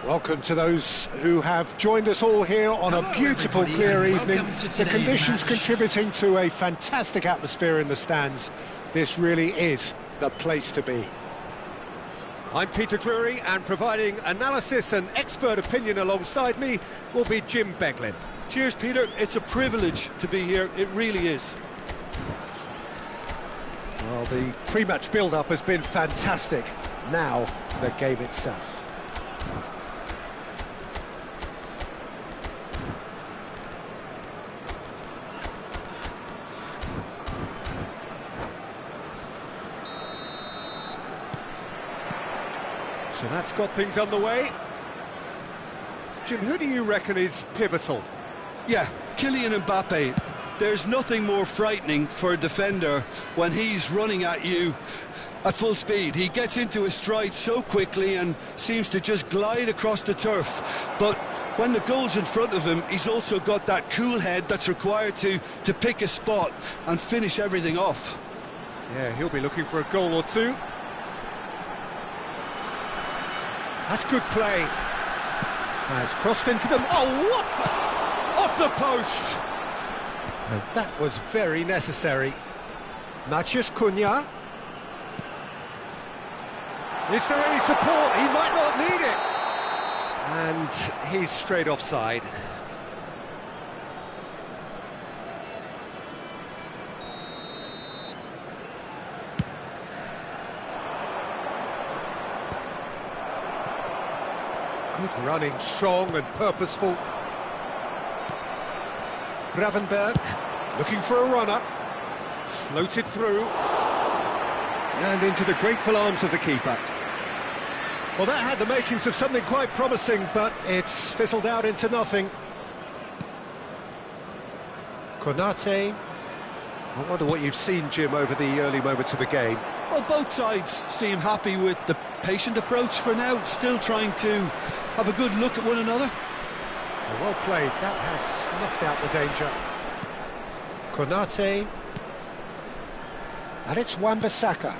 Welcome to those who have joined us all here on a beautiful, clear evening. The conditions contributing to a fantastic atmosphere in the stands. This really is the place to be. I'm Peter Drury, and providing analysis and expert opinion alongside me will be Jim Beglin. Cheers, Peter. It's a privilege to be here. It really is. Well, the pre-match build-up has been fantastic. Now, the game itself. So that's got things underway. Jim, who do you reckon is pivotal? Yeah, Kylian Mbappe. There's nothing more frightening for a defender when he's running at you at full speed. He gets into his stride so quickly and seems to just glide across the turf. But when the goal's in front of him, he's also got that cool head that's required to pick a spot and finish everything off. Yeah, he'll be looking for a goal or two. That's good play. Has crossed into them. Oh, what? Off the post. And that was very necessary. Matheus Cunha. Is there any support? He might not need it. And he's straight offside. Good running, strong and purposeful. Gravenberg, looking for a runner. Floated through. And into the grateful arms of the keeper. Well, that had the makings of something quite promising, but it's fizzled out into nothing. Konate. I wonder what you've seen, Jim, over the early moments of the game. Well, both sides seem happy with the patient approach for now, still trying to have a good look at one another. Well played, that has snuffed out the danger. Konate. And it's Wan-Bissaka.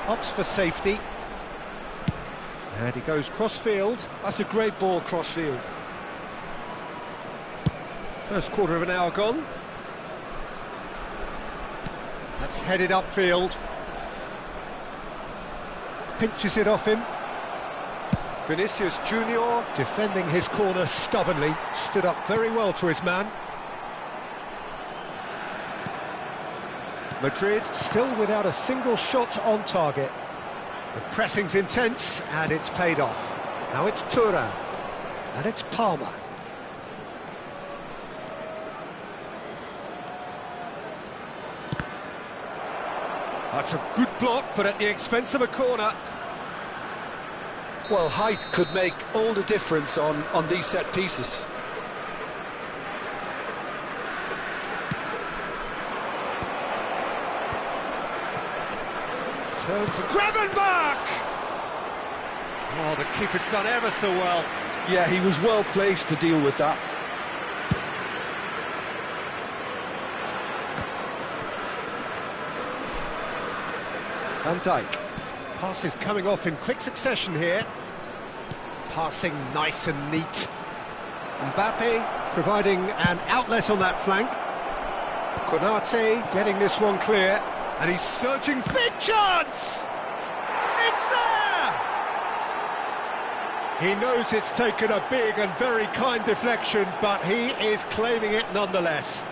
Opts for safety. And he goes cross-field. That's a great ball cross-field. First quarter of an hour gone. That's headed upfield. Pinches it off him. Vinicius Junior defending his corner stubbornly, stood up very well to his man. Madrid still without a single shot on target. The pressing's intense and it's paid off. Now it's Thuram and it's Palmer. That's a good block, but at the expense of a corner. Well, height could make all the difference on these set pieces. Turns Gravenberg! Oh, the keeper's done ever so well. Yeah, he was well placed to deal with that. Van Dijk. Passes coming off in quick succession here. Passing nice and neat. Mbappe providing an outlet on that flank. Konate getting this one clear. And he's searching. Big chance! It's there! He knows it's taken a big and very kind deflection, but he is claiming it nonetheless.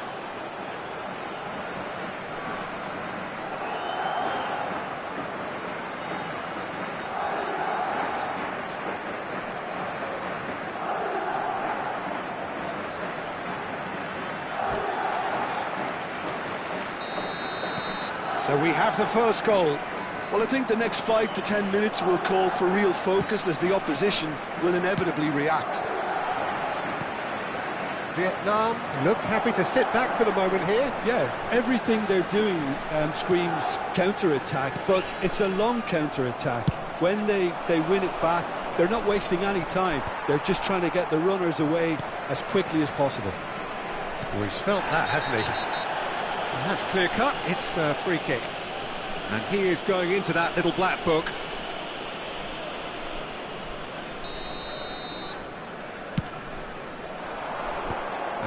So we have the first goal. Well, I think the next 5 to 10 minutes will call for real focus as the opposition will inevitably react. Vietnam look happy to sit back for the moment here. Yeah, everything they're doing screams counter-attack, but it's a long counter-attack. When they win it back, they're not wasting any time. They're just trying to get the runners away as quickly as possible. Well, he's felt that, hasn't he? And that's clear cut. It's a free kick. And he is going into that little black book.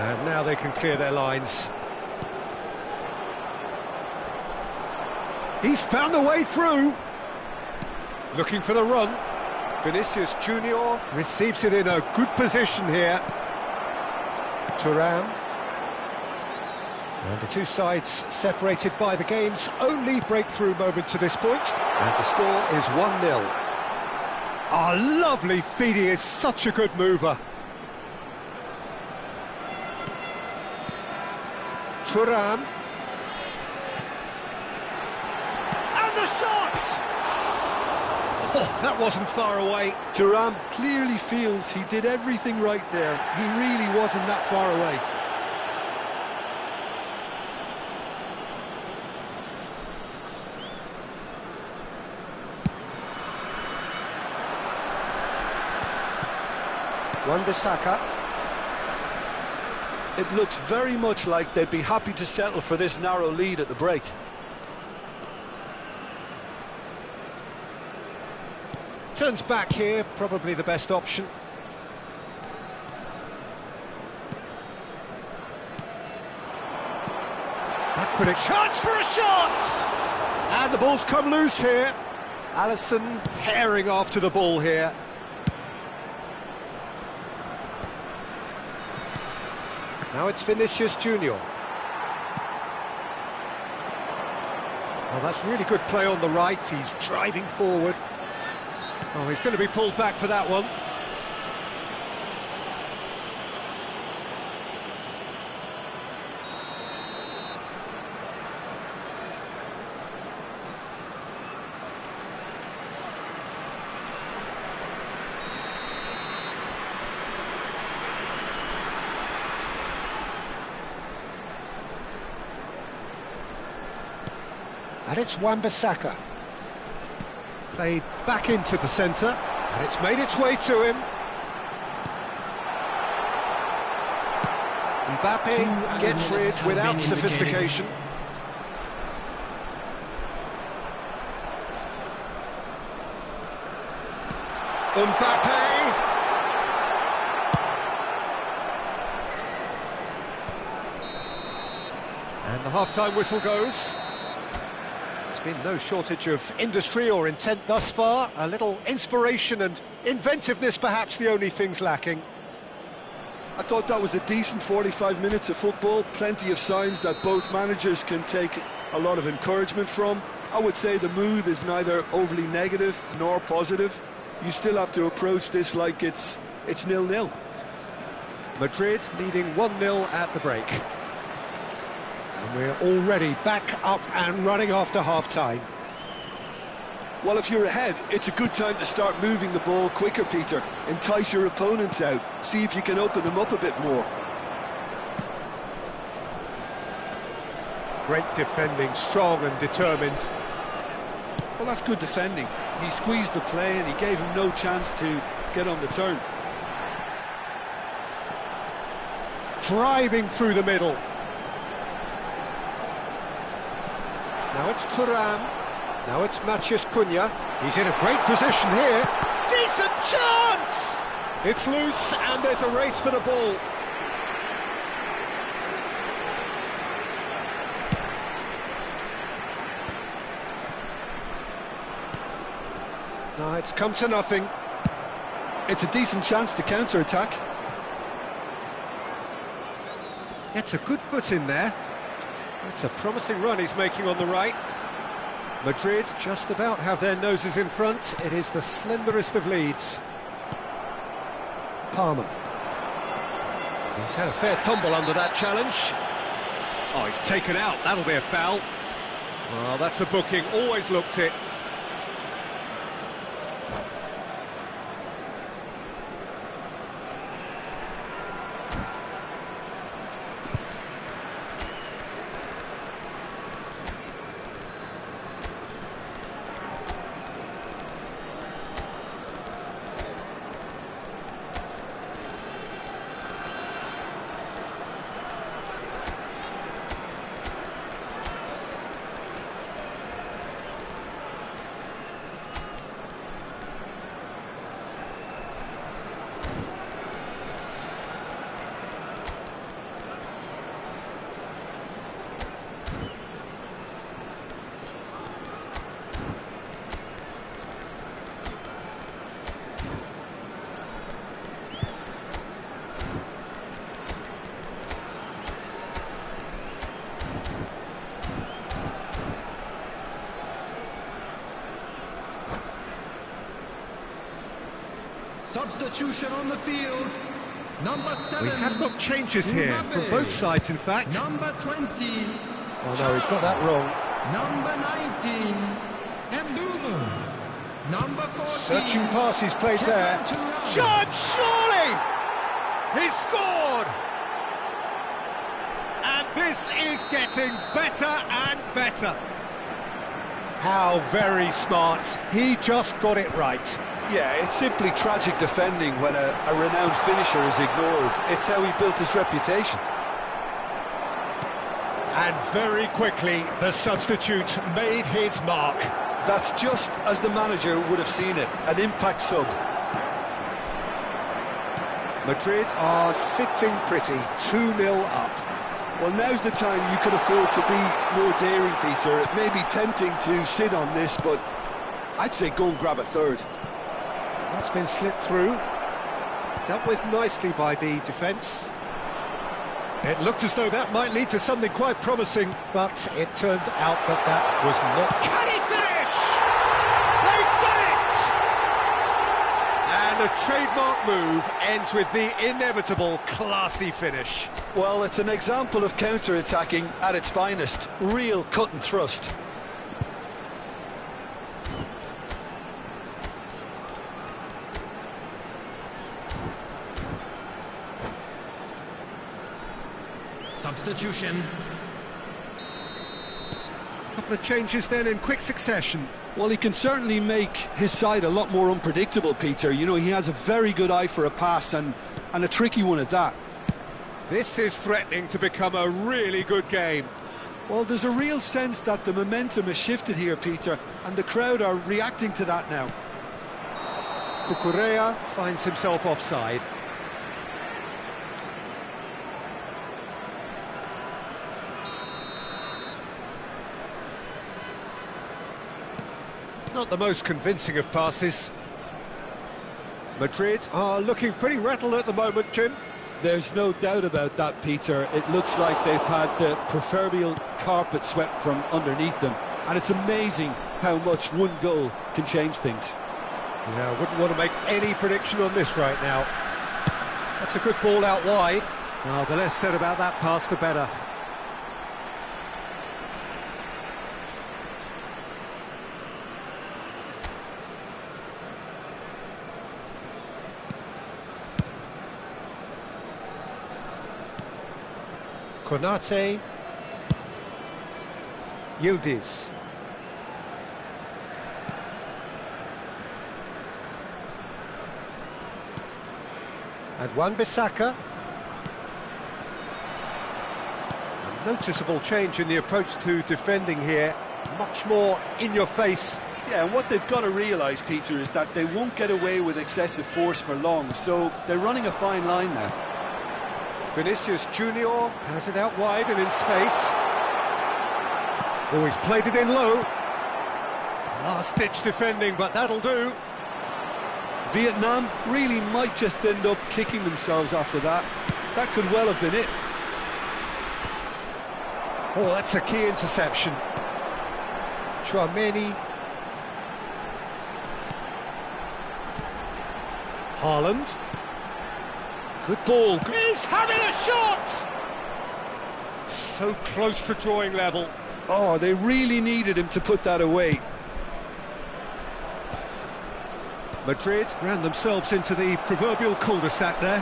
And now they can clear their lines. He's found a way through. Looking for the run. Vinicius Junior receives it in a good position here. Thuram. And the two sides separated by the game's only breakthrough moment to this point. And the score is 1-0. Ah, lovely feed. He is such a good mover. Thuram. And the shot! Oh, that wasn't far away. Thuram clearly feels he did everything right there. He really wasn't that far away. Wan-Bissaka. It looks very much like they'd be happy to settle for this narrow lead at the break. Turns back here, probably the best option. Backwood, chance for a shot! And the ball's come loose here. Alisson herring after the ball here. Now it's Vinicius Junior. Well, that's really good play on the right. He's driving forward. Oh, he's going to be pulled back for that one. And it's Wan-Bissaka. Played back into the centre, and it's made its way to him. Mbappe gets rid without sophistication. Mbappe! And the half-time whistle goes. Been no shortage of industry or intent thus far. A little inspiration and inventiveness, perhaps the only things lacking. I thought that was a decent 45 minutes of football. Plenty of signs that both managers can take a lot of encouragement from. I would say the mood is neither overly negative nor positive. You still have to approach this like it's 0-0. Madrid leading 1-0 at the break. And we're already back up and running after half-time. Well, if you're ahead, it's a good time to start moving the ball quicker, Peter. Entice your opponents out. See if you can open them up a bit more. Great defending, strong and determined. Well, that's good defending. He squeezed the play and he gave him no chance to get on the turn. Driving through the middle. Now it's Thuram. Now it's Matheus Cunha. He's in a great position here. Decent chance! It's loose and there's a race for the ball. No, it's come to nothing. It's a decent chance to counter-attack. It's a good foot in there. It's a promising run he's making on the right. Madrid just about have their noses in front. It is the slenderest of leads. Palmer. He's had a fair tumble under that challenge. Oh, he's taken out. That'll be a foul. Well, that's a booking. Always looked it. Substitution on the field. Number 7. We have got changes here Mbappe. from both sides, in fact. Number 20. Oh no, he's got that wrong. Number 19. Mbumo. Number 14. Searching pass he's played there. Shot, surely! He's scored! And this is getting better and better. How very smart. He just got it right. Yeah, it's simply tragic defending when a renowned finisher is ignored. It's how he built his reputation. And very quickly, the substitute made his mark. That's just as the manager would have seen it, an impact sub. Madrid are sitting pretty, 2-0 up. Well, now's the time you can afford to be more daring, Peter. It may be tempting to sit on this, but I'd say go and grab a third. That's been slipped through. Dealt with nicely by the defence. It looked as though that might lead to something quite promising, but it turned out that that was not... Can he finish? They've done it! And a trademark move ends with the inevitable classy finish. Well, it's an example of counter-attacking at its finest. Real cut and thrust. Substitution. A couple of changes then in quick succession. Well, he can certainly make his side a lot more unpredictable, Peter. You know, he has a very good eye for a pass and a tricky one at that. This is threatening to become a really good game. Well, there's a real sense that the momentum has shifted here, Peter, and the crowd are reacting to that now. Cucurella finds himself offside. Not the most convincing of passes. Madrid are looking pretty rattled at the moment, Jim. There's no doubt about that, Peter. It looks like they've had the proverbial carpet swept from underneath them. And it's amazing how much one goal can change things. Yeah, I wouldn't want to make any prediction on this right now. That's a good ball out wide. Now, the less said about that pass, the better. Konate, Yildiz. And Wan-Bissaka. A noticeable change in the approach to defending here. Much more in your face. Yeah, and what they've got to realise, Peter, is that they won't get away with excessive force for long, so they're running a fine line now. Vinicius Junior has it out wide and in space. Oh, he's played it in low. Last-ditch defending, but that'll do. Vietnam really might just end up kicking themselves after that. That could well have been it. Oh, that's a key interception. Tchouaméni. Haaland. Good ball. He's having a shot! So close to drawing level. Oh, they really needed him to put that away. Madrid ran themselves into the proverbial cul-de-sac there.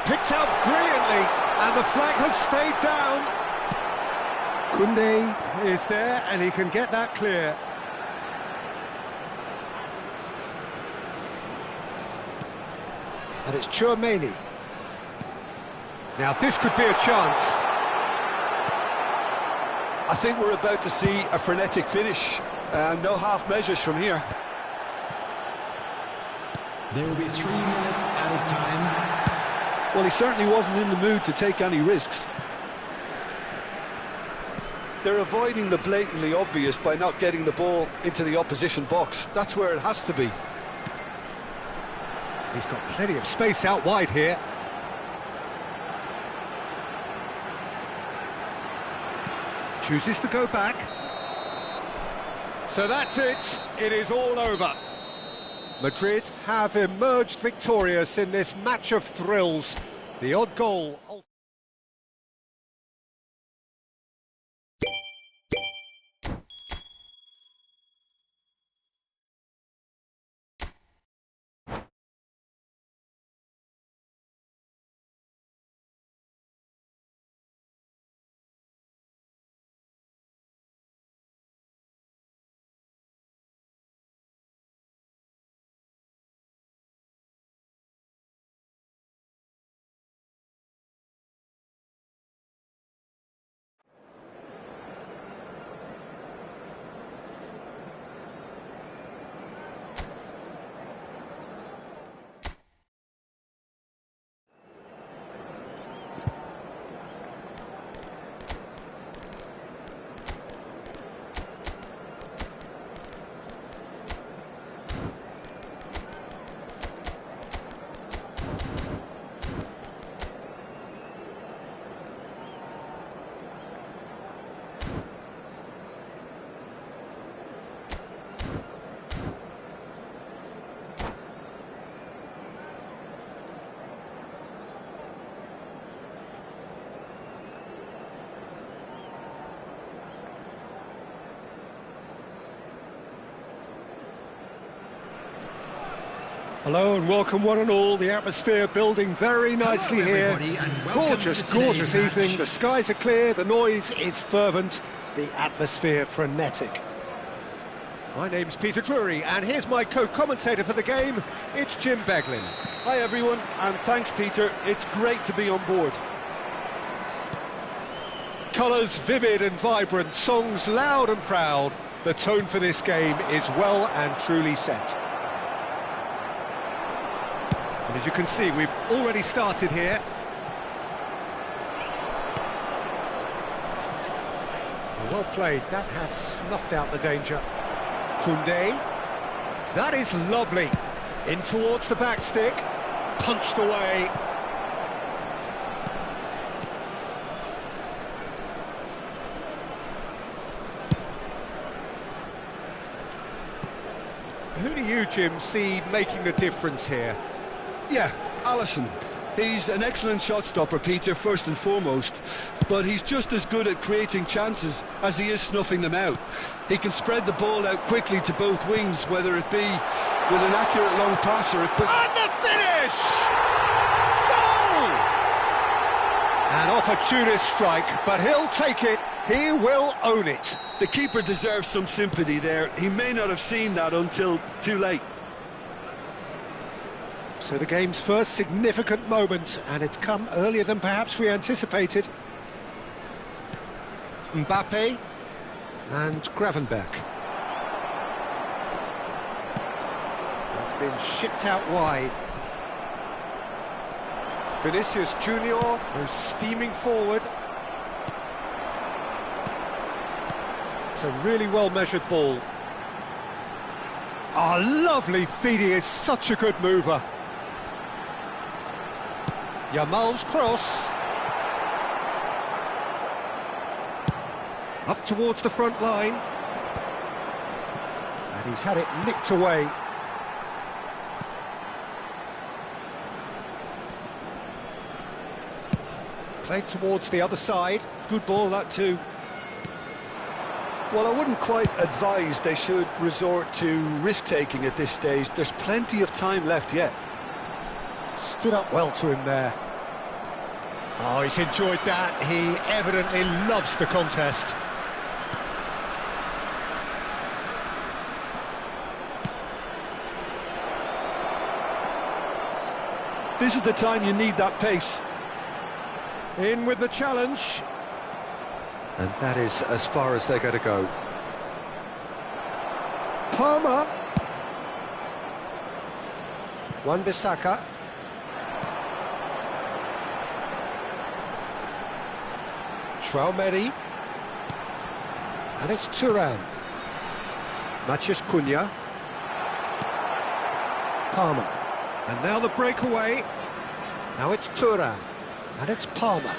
Picked out brilliantly, and the flag has stayed down. Koundé is there, and he can get that clear. And it's Tchouaméni. Now this could be a chance. I think we're about to see a frenetic finish. No half measures from here. There will be 3 minutes added time. Well, he certainly wasn't in the mood to take any risks. They're avoiding the blatantly obvious by not getting the ball into the opposition box. That's where it has to be. He's got plenty of space out wide here. Chooses to go back. So that's it. It is all over. Madrid have emerged victorious in this match of thrills. The odd goal. Hello and welcome one and all. The atmosphere building very nicely here. Gorgeous, gorgeous evening. The skies are clear, the noise is fervent, the atmosphere frenetic. My name's Peter Drury and here's my co-commentator for the game. It's Jim Beglin. Hi everyone, and thanks Peter. It's great to be on board. Colours vivid and vibrant, songs loud and proud. The tone for this game is well and truly set. And as you can see, we've already started here. Well played, that has snuffed out the danger. Koundé, that is lovely. In towards the back stick, punched away. Who do you, Jim, see making the difference here? Yeah, Alisson. He's an excellent shot stopper, Peter, first and foremost, but he's just as good at creating chances as he is snuffing them out. He can spread the ball out quickly to both wings, whether it be with an accurate long pass or a quick... And the finish! Goal! An opportunist strike, but he'll take it. He will own it. The keeper deserves some sympathy there. He may not have seen that until too late. So the game's first significant moment, and it's come earlier than perhaps we anticipated. Mbappe and Gravenberch. It's been shipped out wide. Vinicius Junior goes steaming forward. It's a really well-measured ball. Oh, lovely feed, he is such a good mover. Yamal's cross. Up towards the front line. And he's had it nicked away. Played towards the other side. Good ball, that too. Well, I wouldn't quite advise they should resort to risk-taking at this stage. There's plenty of time left yet. Stood up well to him there. Oh, he's enjoyed that. He evidently loves the contest. This is the time you need that pace. In with the challenge. And that is as far as they're going to go. Palmer. Wan-Bissaka. Traoré. And it's Thuram. Matheus Cunha. Palmer. And now the breakaway. Now it's Thuram. And it's Palmer.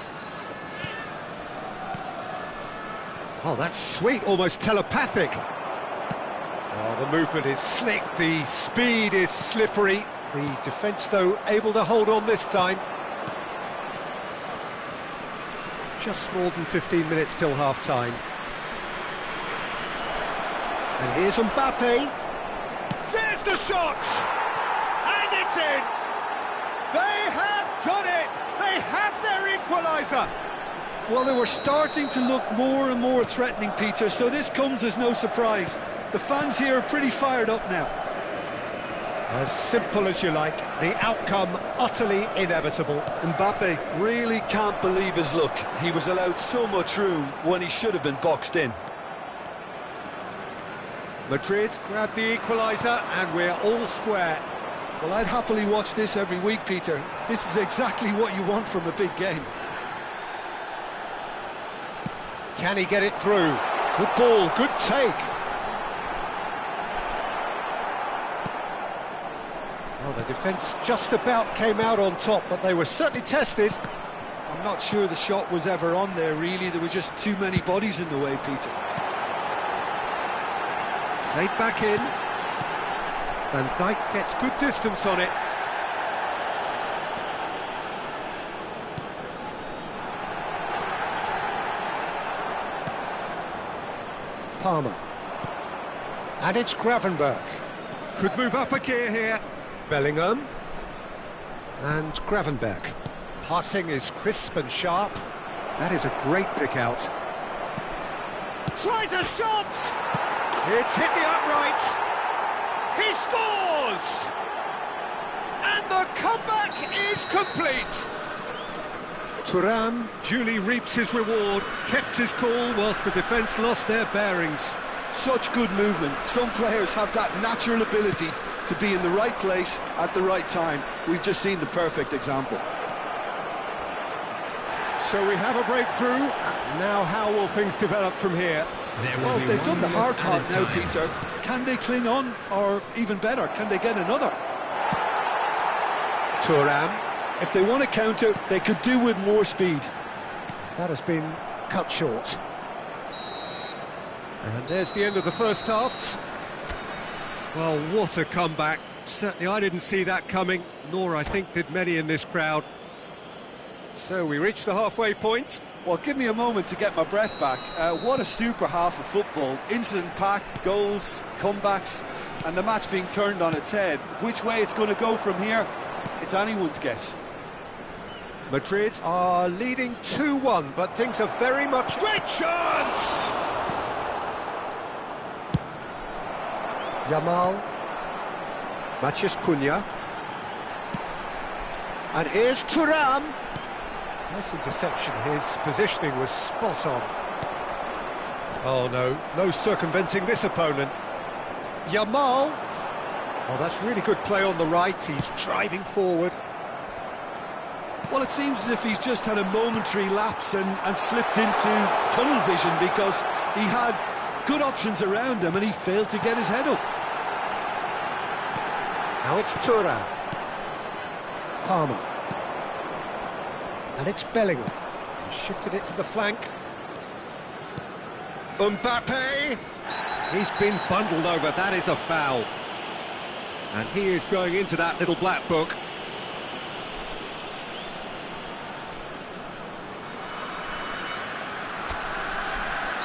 Oh, that's sweet, almost telepathic. Oh, the movement is slick, the speed is slippery. The defence, though, able to hold on this time. Just more than 15 minutes till half-time. And here's Mbappe. There's the shot! And it's in! They have done it! They have their equaliser! Well, they were starting to look more and more threatening, Peter, so this comes as no surprise. The fans here are pretty fired up now. As simple as you like, the outcome utterly inevitable. Mbappe really can't believe his luck. He was allowed so much room when he should have been boxed in. Madrid grabbed the equaliser and we're all square. Well, I'd happily watch this every week, Peter. This is exactly what you want from a big game. Can he get it through? Good ball, good take. Well, the defence just about came out on top, but they were certainly tested. I'm not sure the shot was ever on there, really. There were just too many bodies in the way, Peter. Played back in. Van Dijk gets good distance on it. Palmer. And it's Gravenberch. Could move up a gear here. Bellingham. And Gravenberch. Passing is crisp and sharp. That is a great pick out. Tries a shot! It's hit the upright. He scores! And the comeback is complete. Thuram duly reaps his reward, kept his cool whilst the defence lost their bearings. Such good movement. Some players have that natural ability to be in the right place at the right time. We've just seen the perfect example. So we have a breakthrough. Now how will things develop from here? Well, they've done the hard part now, Peter. Can they cling on, or even better, can they get another? Thuram. If they want to counter, they could do with more speed. That has been cut short. And there's the end of the first half. Well, what a comeback. Certainly I didn't see that coming, nor I think did many in this crowd. So we reach the halfway point. Well, give me a moment to get my breath back. What a super half of football. Incident-packed, goals, comebacks, and the match being turned on its head. Which way it's going to go from here, it's anyone's guess. Madrid are leading 2-1, but things are very much... Great chance! Yamal. Matheus Cunha. And here's Thuram. Nice interception, his positioning was spot on. Oh no circumventing this opponent. Yamal. Oh, that's really good play on the right, he's driving forward. Well, it seems as if he's just had a momentary lapse and slipped into tunnel vision, because he had good options around him and he failed to get his head up. Now it's Thuram. Palmer. And it's Bellingham. He shifted it to the flank. Mbappe! He's been bundled over, that is a foul. And he is going into that little black book.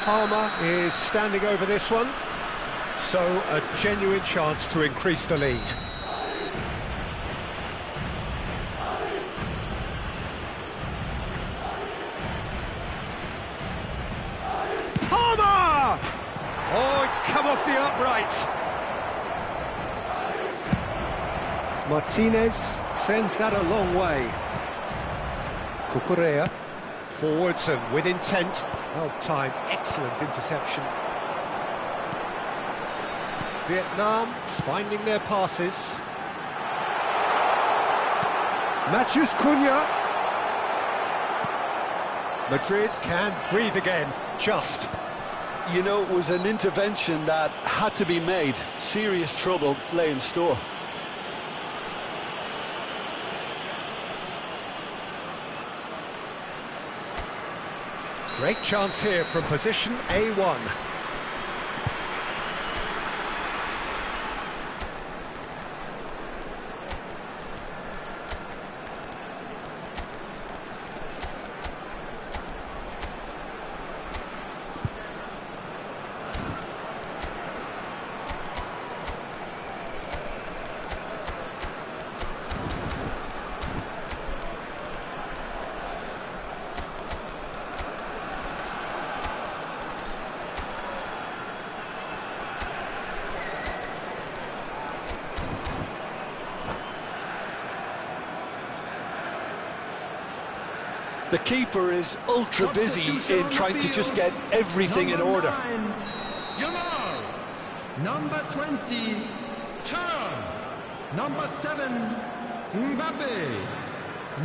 Palmer is standing over this one. So a genuine chance to increase the lead. Palmer! Oh, it's come off the upright. Martinez sends that a long way. Cucurella forwards and with intent. Well timed, excellent interception. Vietnam finding their passes. Matheus Cunha. Madrid can breathe again, just. You know, it was an intervention that had to be made. Serious trouble lay in store. Great chance here from position A1. The keeper is ultra busy in trying to just get everything in order. Yamal. Number 20, Thuram. Number 7, Mbappe.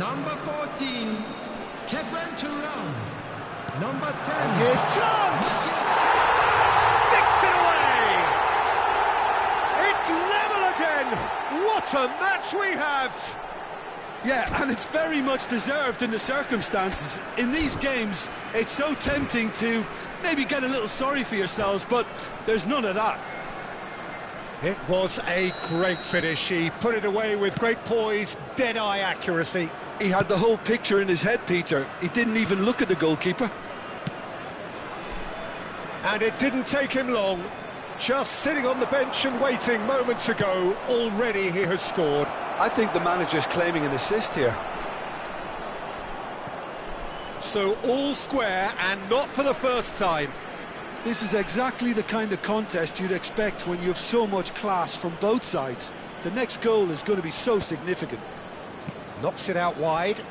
Number 14, Kevin Thuram. Number 10. And here's chance! Sticks it away! It's level again! What a match we have! Yeah, and it's very much deserved in the circumstances. In these games, it's so tempting to maybe get a little sorry for yourselves, but there's none of that. It was a great finish. He put it away with great poise, dead-eye accuracy. He had the whole picture in his head, Peter. He didn't even look at the goalkeeper. And it didn't take him long. Just sitting on the bench and waiting moments ago, already he has scored. I think the manager's claiming an assist here. So all square, and not for the first time. This is exactly the kind of contest you'd expect when you have so much class from both sides. The next goal is going to be so significant. Knocks it out wide.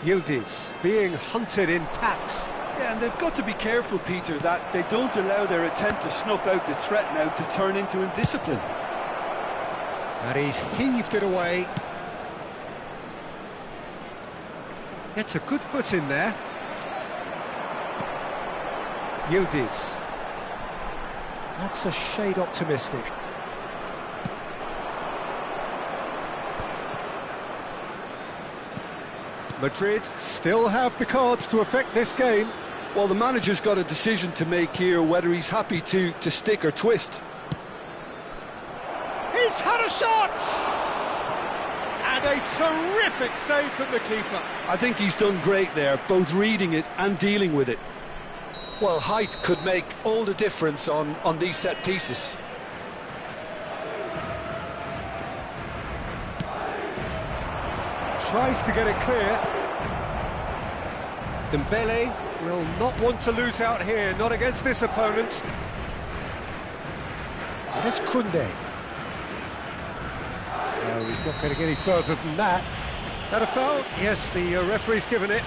Yildiz being hunted in packs. Yeah, and they've got to be careful, Peter, that they don't allow their attempt to snuff out the threat now to turn into indiscipline. And he's heaved it away. Gets a good foot in there. Yildiz. That's a shade optimistic. Madrid still have the cards to affect this game. Well, the manager's got a decision to make here, whether he's happy to stick or twist. He's had a shot! And a terrific save from the keeper. I think he's done great there, both reading it and dealing with it. Well, height could make all the difference on these set pieces. Tries to get it clear. Dembele will not want to lose out here, not against this opponent. And it's Koundé. No, he's not going to get any further than that. That a foul? Yes, the referee's given it.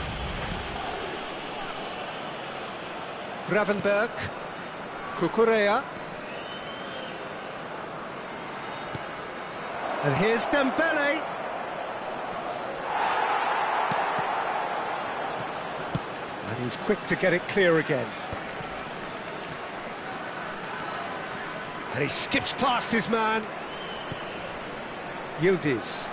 Gravenberg. Cucurella. And here's Dembele. And he's quick to get it clear again. And he skips past his man. Yildiz.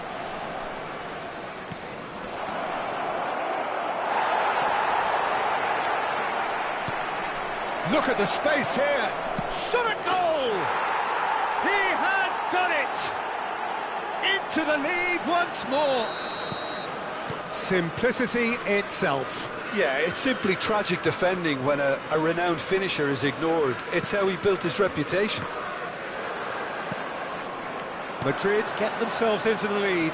Look at the space here. Shot at goal! He has done it! Into the lead once more. Simplicity itself. Yeah, it's simply tragic defending when a renowned finisher is ignored. It's how he built his reputation. Madrid get themselves into the lead.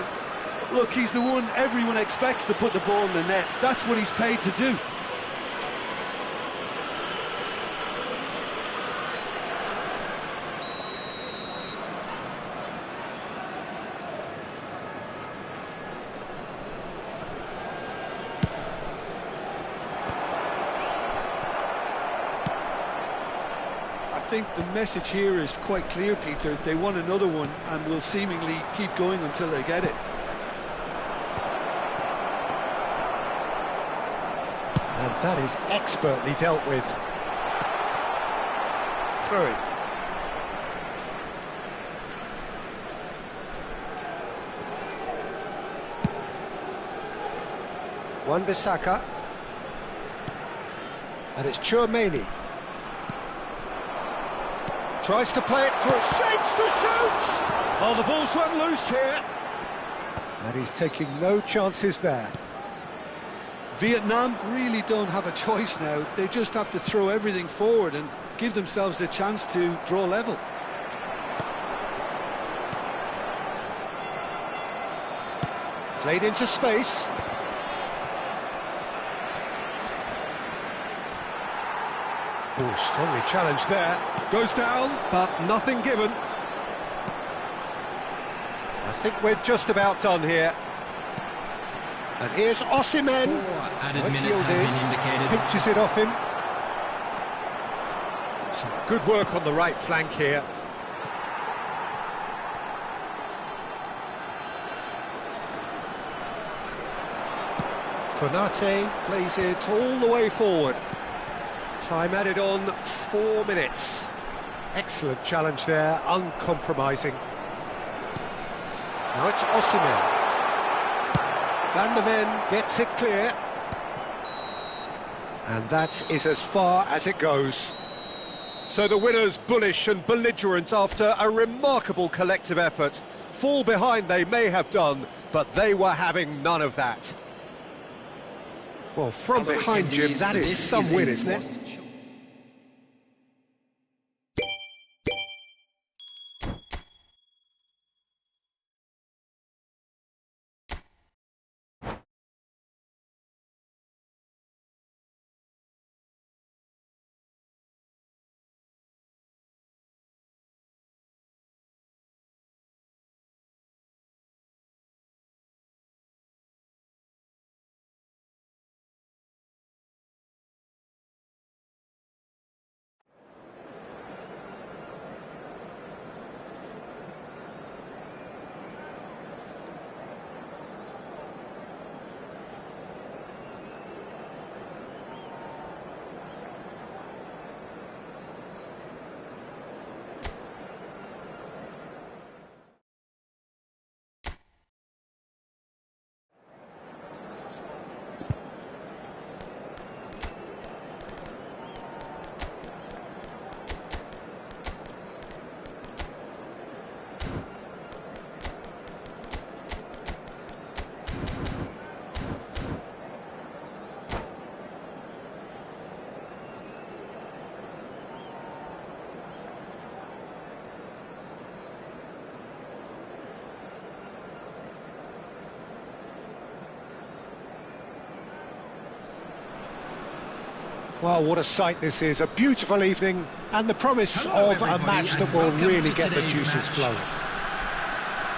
Look, he's the one everyone expects to put the ball in the net. That's what he's paid to do. I think the message here is quite clear, Peter. They want another one and will seemingly keep going until they get it. And that is expertly dealt with. Throw it. Wan-Bissaka. And it's Tchouaméni. Tries to play it through, shapes to shoot! Oh, the ball's run loose here. And he's taking no chances there. Vietnam really don't have a choice now. They just have to throw everything forward and give themselves a chance to draw level. Played into space. Oh, strongly challenged there. Goes down, but nothing given. I think we're just about done here. And here's Osimhen. Added What's minutes have been indicated. pinches it off him. Some good work on the right flank here. Konate plays it all the way forward. Time added on 4 minutes. Excellent challenge there, uncompromising. Now it's Osimhen. Van der Ven gets it clear. And that is as far as it goes. So the winners bullish and belligerent after a remarkable collective effort. Fall behind they may have done, but they were having none of that. Well, from behind, Jim, that is some win, isn't it? Well, what a sight this is, a beautiful evening, and the promise of a match that will really get the juices flowing.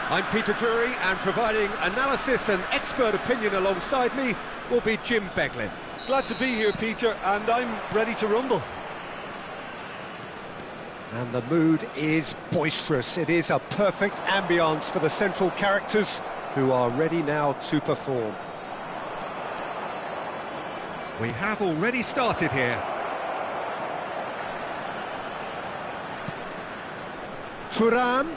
I'm Peter Drury, and providing analysis and expert opinion alongside me will be Jim Beglin. Glad to be here, Peter, and I'm ready to rumble. And the mood is boisterous. It is a perfect ambience for the central characters who are ready now to perform. We have already started here. Thuram.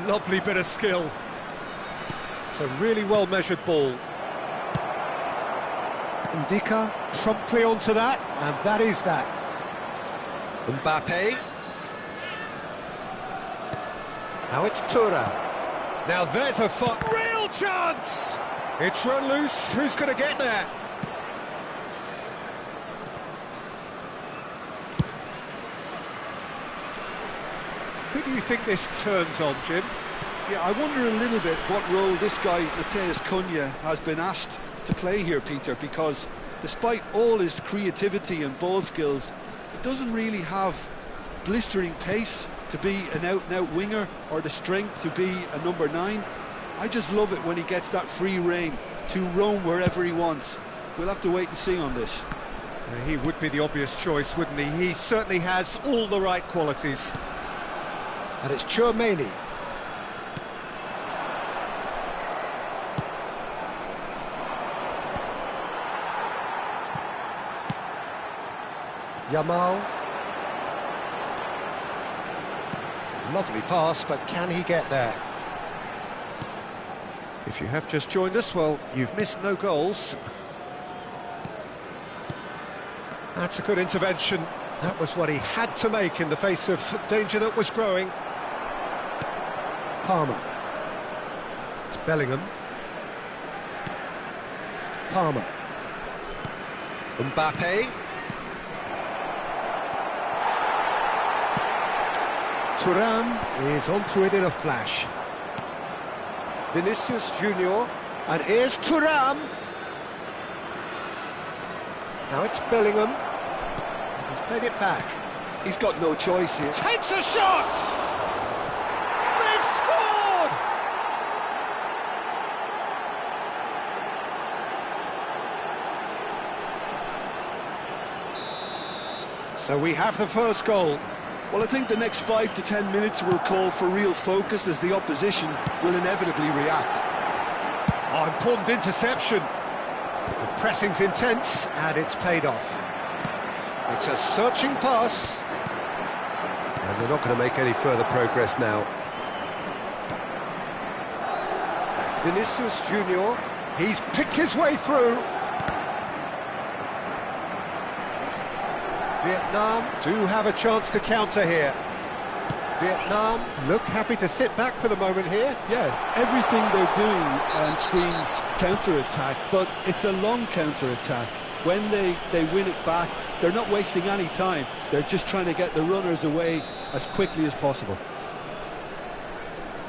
Lovely bit of skill. It's a really well-measured ball. Ndika promptly onto that, and that is that. Mbappe. Now it's Thuram. Now there's a real chance! It's run loose, who's going to get there? Who do you think this turns on, Jim? Yeah, I wonder a little bit what role this guy, Matheus Cunha, has been asked to play here, Peter, because despite all his creativity and ball skills, he doesn't really have blistering pace to be an out-and-out winger or the strength to be a number 9. I just love it when he gets that free rein to roam wherever he wants. We'll have to wait and see on this. He would be the obvious choice, wouldn't he? He certainly has all the right qualities. And it's Tchouaméni. Yamal. Lovely pass, but can he get there? If you have just joined us, well, you've missed no goals. That's a good intervention. That was what he had to make in the face of danger that was growing. Palmer. It's Bellingham. Palmer. Mbappe. Thuram is onto it in a flash. Vinicius Junior, and here's Thuram. Now it's Bellingham. He's played it back. He's got no choice here. Takes a shot! They've scored! So we have the first goal. Well, I think the next 5 to 10 minutes will call for real focus as the opposition will inevitably react. Oh, important interception. The pressing's intense, and it's paid off. It's a searching pass. And they're not going to make any further progress now. Vinicius Junior, he's picked his way through. Vietnam do have a chance to counter here. Vietnam look happy to sit back for the moment here. Yeah, everything they're doing screams counter-attack, but it's a long counter-attack. When they win it back, they're not wasting any time. They're just trying to get the runners away as quickly as possible.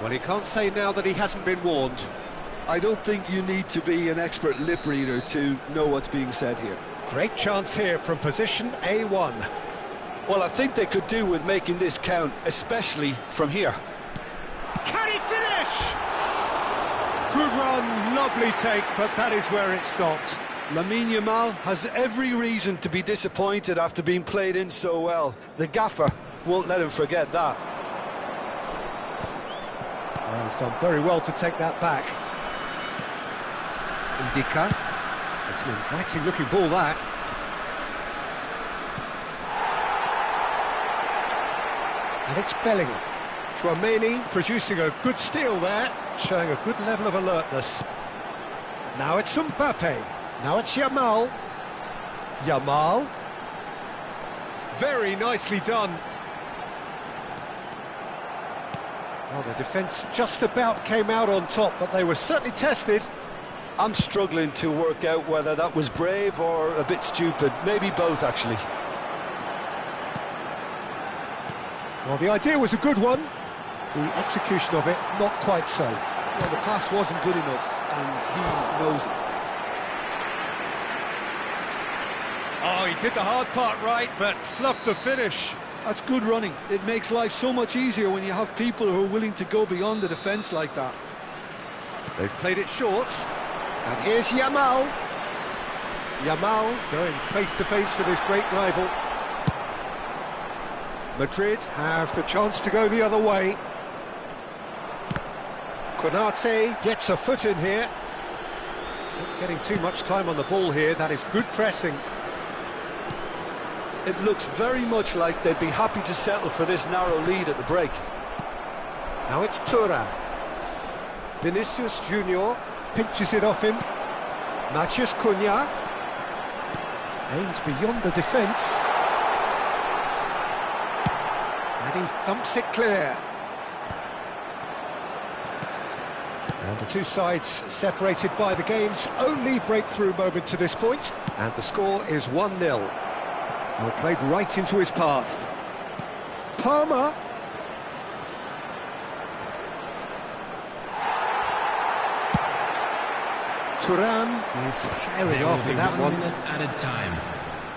Well, he can't say now that he hasn't been warned. I don't think you need to be an expert lip reader to know what's being said here. Great chance here from position A1. Well, I think they could do with making this count, especially from here. Can he finish? Good run, lovely take, but that is where it stopped. Lamine Yamal has every reason to be disappointed after being played in so well. The gaffer won't let him forget that. Oh, he's done very well to take that back. Indica. It's an inviting looking ball, that. And it's Bellingham. Tchouaméni producing a good steal there, showing a good level of alertness. Now it's Mbappe. Now it's Yamal. Yamal. Very nicely done. Well, the defence just about came out on top, but they were certainly tested. I'm struggling to work out whether that was brave or a bit stupid. Maybe both, actually. Well, the idea was a good one. The execution of it, not quite so. Well, the pass wasn't good enough, and he knows it. Oh, he did the hard part right, but fluffed the finish. That's good running. It makes life so much easier when you have people who are willing to go beyond the defence like that. They've played it short. And here's Yamal. Yamal going face-to-face with his great rival. Madrid have the chance to go the other way. Konate gets a foot in here. Not getting too much time on the ball here. That is good pressing. It looks very much like they'd be happy to settle for this narrow lead at the break. Now it's Thuram. Vinicius Junior pinches it off him. Matheus Cunha aims beyond the defence. And he thumps it clear. And the two sides separated by the game's only breakthrough moment to this point. And the score is 1-0. Well, played right into his path. Palmer. Thuram is carried after that one. 1 minute added time.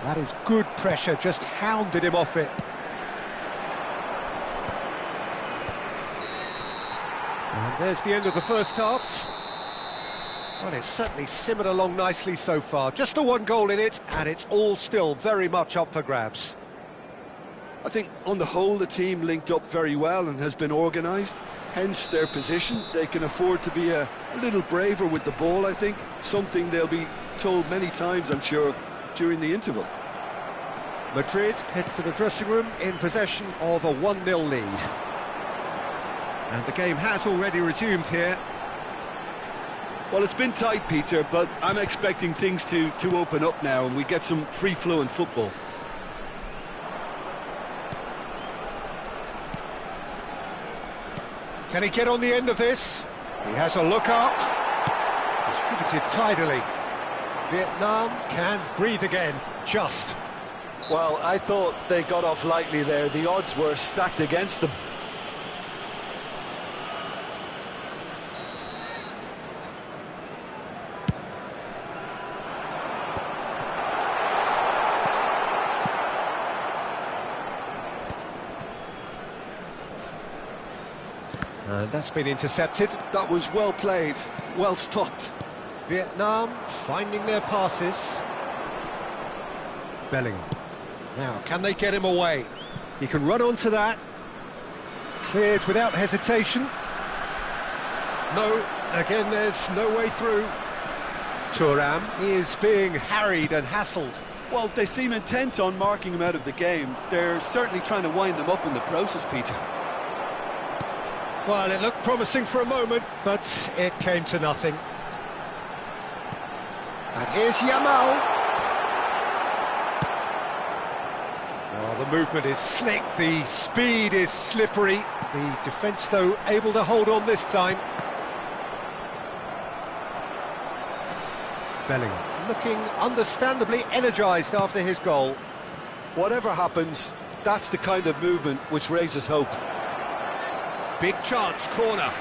That is good pressure, just hounded him off it. And there's the end of the first half. Well, it's certainly simmered along nicely so far. Just the one goal in it, and it's all still very much up for grabs. I think, on the whole, the team linked up very well and has been organised. Hence their position. They can afford to be a little braver with the ball, I think. Something they'll be told many times, I'm sure, during the interval. Madrid head for the dressing room in possession of a 1-0 lead. And the game has already resumed here. Well, it's been tight, Peter, but I'm expecting things to open up now and we get some free-flowing football. Can he get on the end of this? He has a look up. Distributed tidily. Vietnam can breathe again, just. Well, I thought they got off lightly there. The odds were stacked against them. And that's been intercepted. That was well played, well stopped. Vietnam finding their passes. Bellingham. Now, can they get him away? He can run onto that. Cleared without hesitation. No, again, there's no way through. Thuram is being harried and hassled. Well, they seem intent on marking him out of the game. They're certainly trying to wind him up in the process, Peter. Well, it looked promising for a moment, but it came to nothing. And here's Yamal. Well, the movement is slick, the speed is slippery. The defence, though, able to hold on this time. Bellingham looking understandably energised after his goal. Whatever happens, that's the kind of movement which raises hope. Big chance, corner.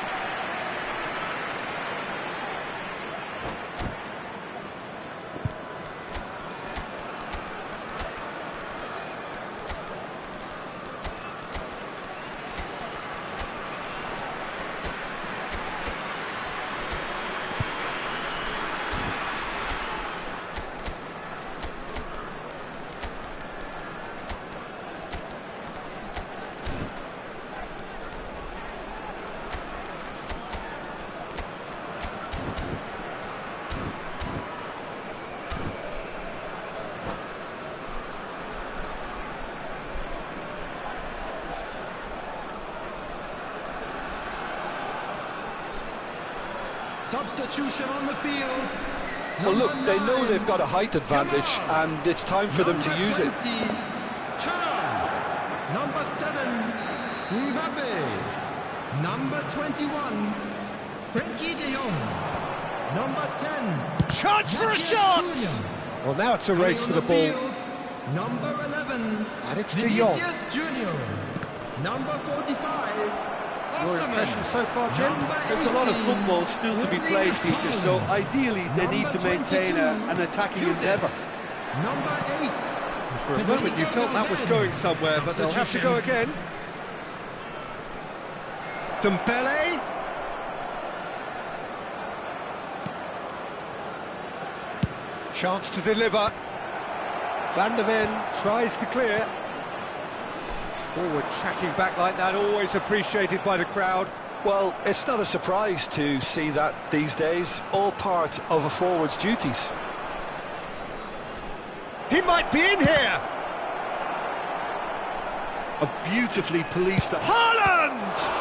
Substitution on the field. Well, look, they know Number they've got a height advantage, Yamal. and it's time for them to Number use it. 20, Thuram. Number 7, Mbappe. Number 21, Frenkie de Jong. Number 10, Chance for a Vinicius shot! Junior. Well, now it's a race for Coming the on ball. field, number 11, And it's De Jong. Vinicius Junior. Number 45, Your Osimhen. impression so far, Jim? Number There's a lot of 18, football still to be Erling played, Peter, so Haaland. ideally they need to Number maintain 22, an attacking Kudus. endeavour. Number 8, For a moment you felt that was going somewhere, but they'll have to go again. Dembele. Chance to deliver. Van der Ven tries to clear. Forward tracking back like that, always appreciated by the crowd. Well, it's not a surprise to see that these days, all part of a forward's duties. He might be in here. A beautifully policed... Haaland!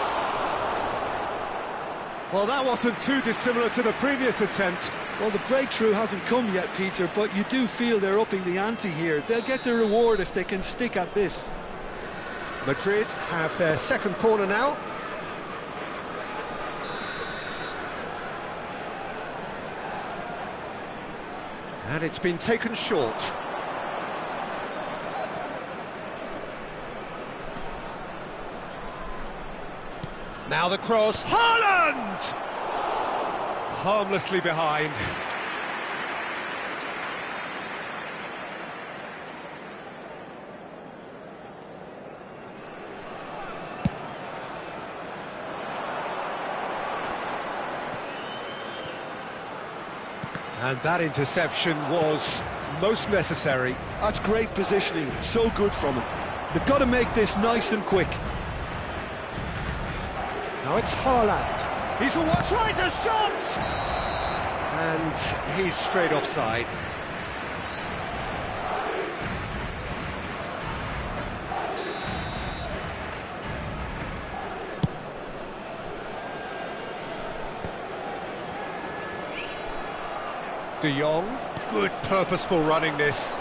Well, that wasn't too dissimilar to the previous attempt. Well, the breakthrough hasn't come yet, Peter, but you do feel they're upping the ante here. They'll get the reward if they can stick at this. Madrid have their second corner now. And it's been taken short. Now the cross. Haaland! Harmlessly behind. And that interception was most necessary. That's great positioning, so good from him. They've got to make this nice and quick. Now it's Haaland. He's the one, tries a shot! And he's straight offside. De Jong, good purposeful running this.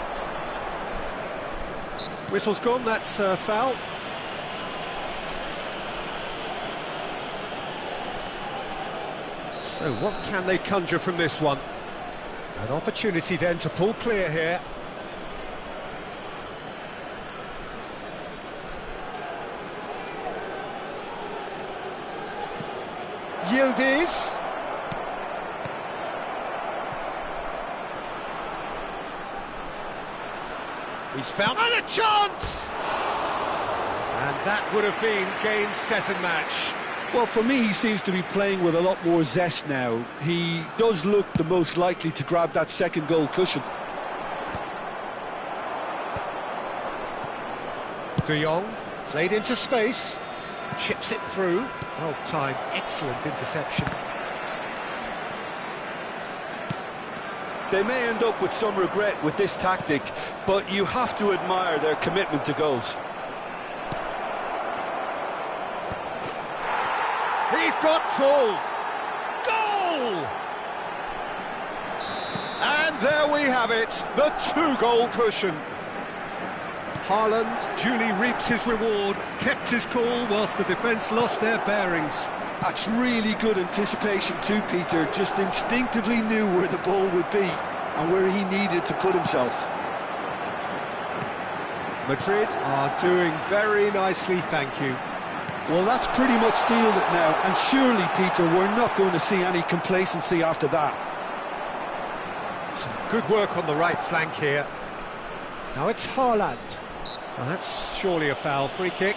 Whistle's gone, that's foul. So what can they conjure from this one? An opportunity then to pull clear here. Yildiz. He's found and a chance! And that would have been game, set and match. Well, for me, he seems to be playing with a lot more zest now. He does look the most likely to grab that second goal cushion. De Jong, played into space, chips it through. Well timed, excellent interception. They may end up with some regret with this tactic, but you have to admire their commitment to goals. He's got tall. Goal! And there we have it, the two-goal cushion. Haaland duly reaps his reward, kept his cool whilst the defence lost their bearings. That's really good anticipation too, Peter. Just instinctively knew where the ball would be and where he needed to put himself. Madrid are doing very nicely, thank you. Well, that's pretty much sealed it now, and surely, Peter, we're not going to see any complacency after that. Some good work on the right flank here. Now it's Haaland. Well, that's surely a foul. Free kick.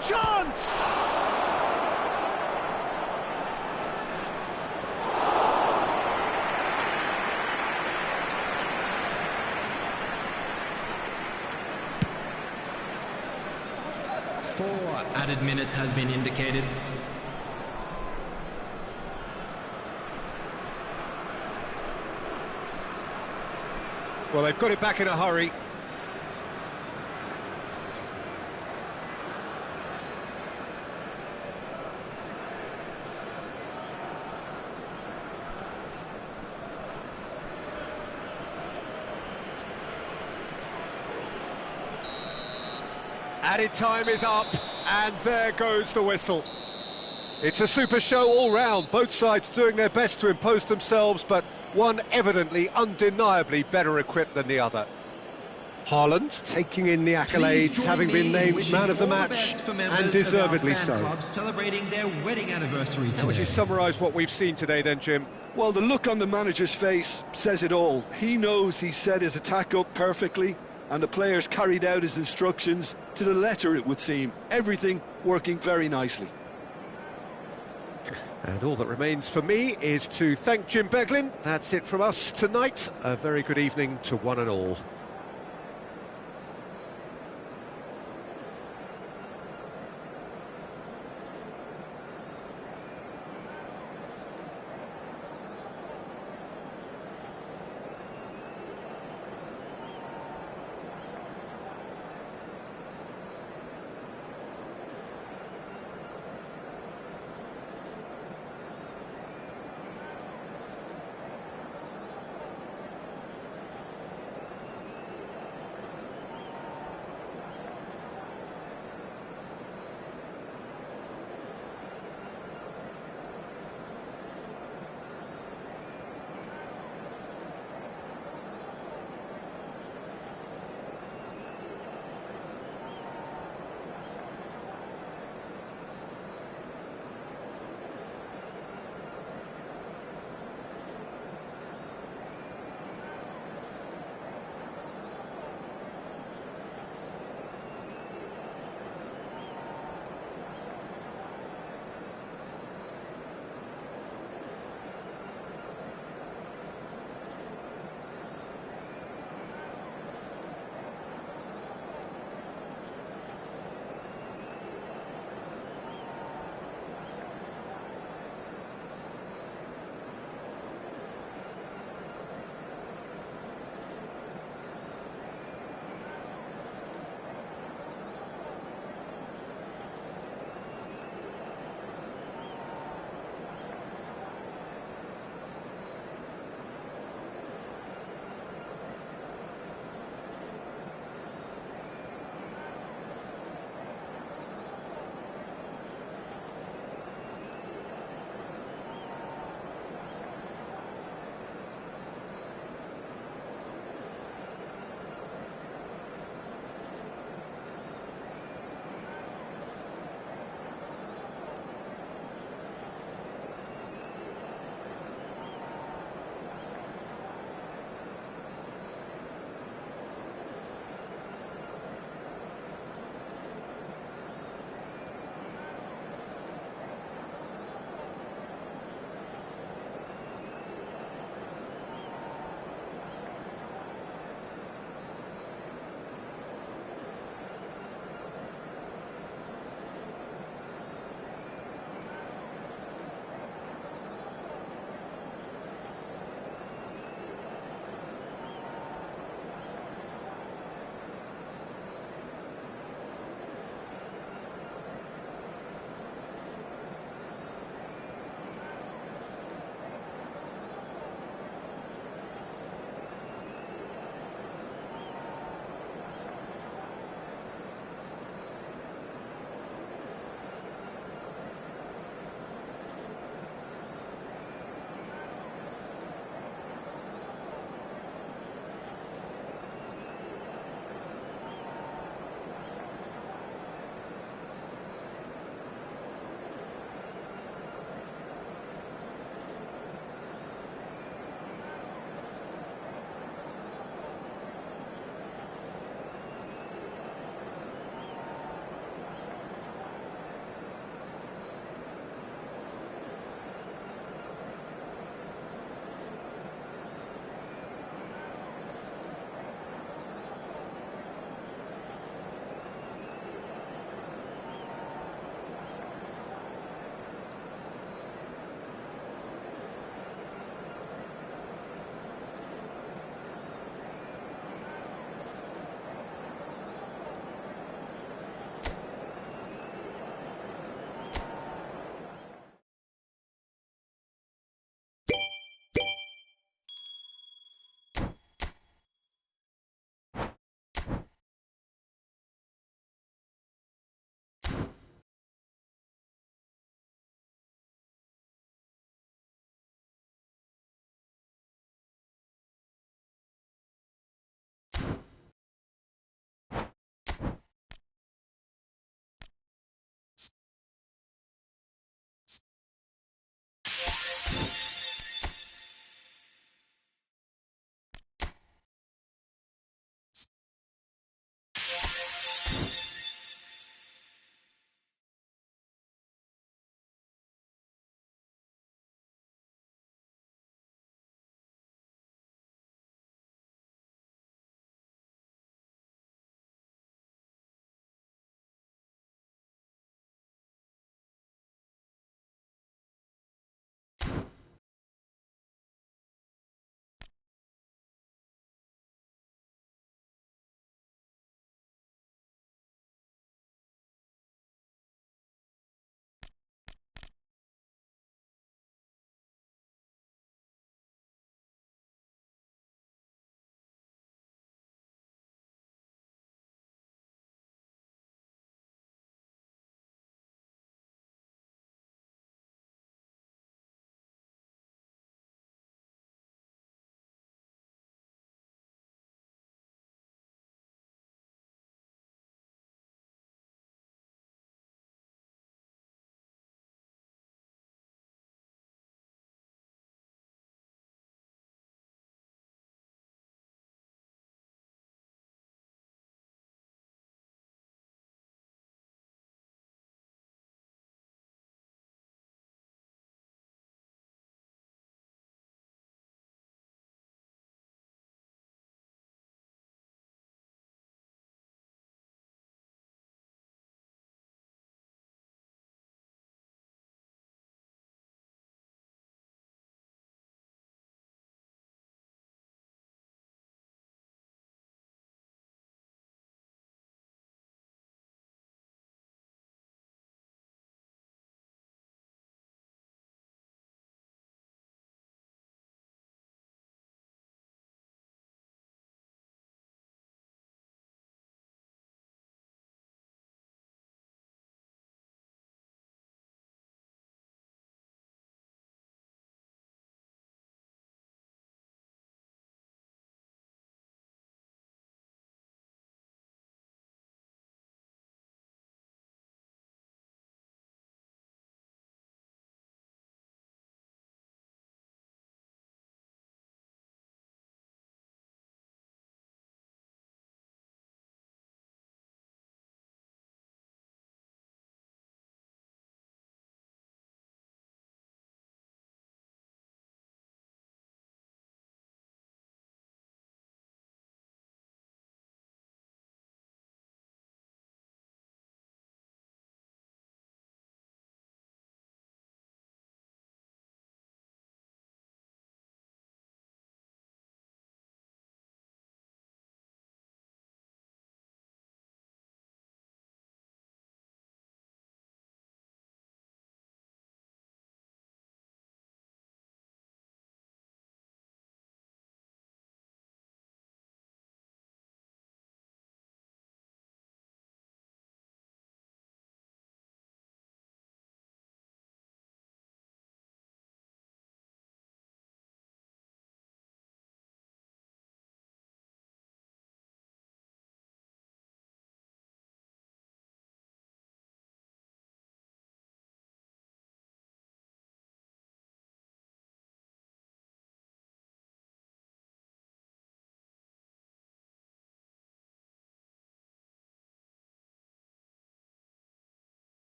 Chance! Four added minutes has been indicated. Well, they've got it back in a hurry. Added time is up, and there goes the whistle. It's a super show all round, both sides doing their best to impose themselves, but one evidently, undeniably better equipped than the other. Haaland taking in the accolades, having been named man of the match, and deservedly so. Celebrating their wedding anniversary today. Would you summarise what we've seen today then, Jim? Well, the look on the manager's face says it all. He knows he set his attack up perfectly, and the players carried out his instructions to the letter, it would seem. Everything working very nicely. And all that remains for me is to thank Jim Beglin. That's it from us tonight. A very good evening to one and all.